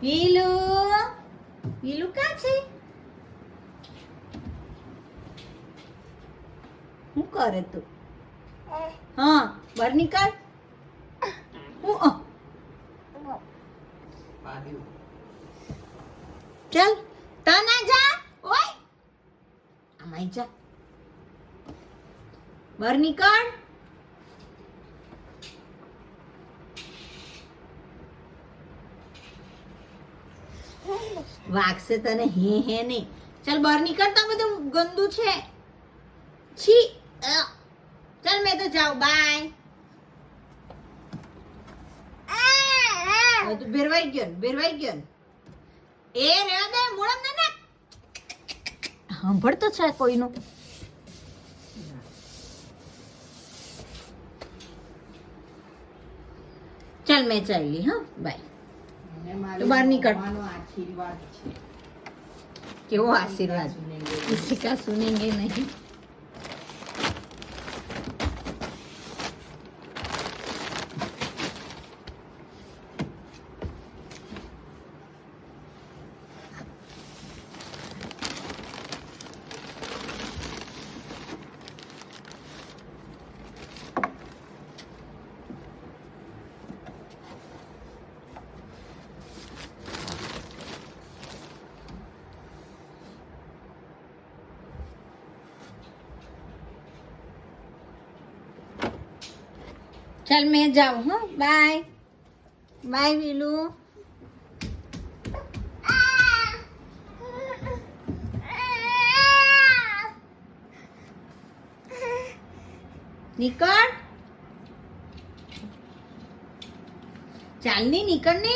વીલુ વીલુ ક્યાં છે? શું કરે તું? હા બહાર નીકળ. હું ચલ તને જા. ઓય આમાઈ જા. બહાર નીકળ. વાગશે તને હે હે નહીં. ચાલ બહાર નીકળ. તો બધું ગંદુ છે. છી ચાલ મેં તો જાઉં. બાય. તું ભેરવાઈ ગયો ને ભેરવાઈ ગયો ને. એ રેવા દે મોડમ ને ના સાંભળતો છે કોઈનું. ચાલ મેં ચાલી. હા બાય. તો બહાર નીકળ. કેવો આશીર્વાદ? કિસી કા સુનેંગે નહીં. चल मैं जाऊँ. हाँ बाय बाय वीलू. निकल. चल नहीं निकलने.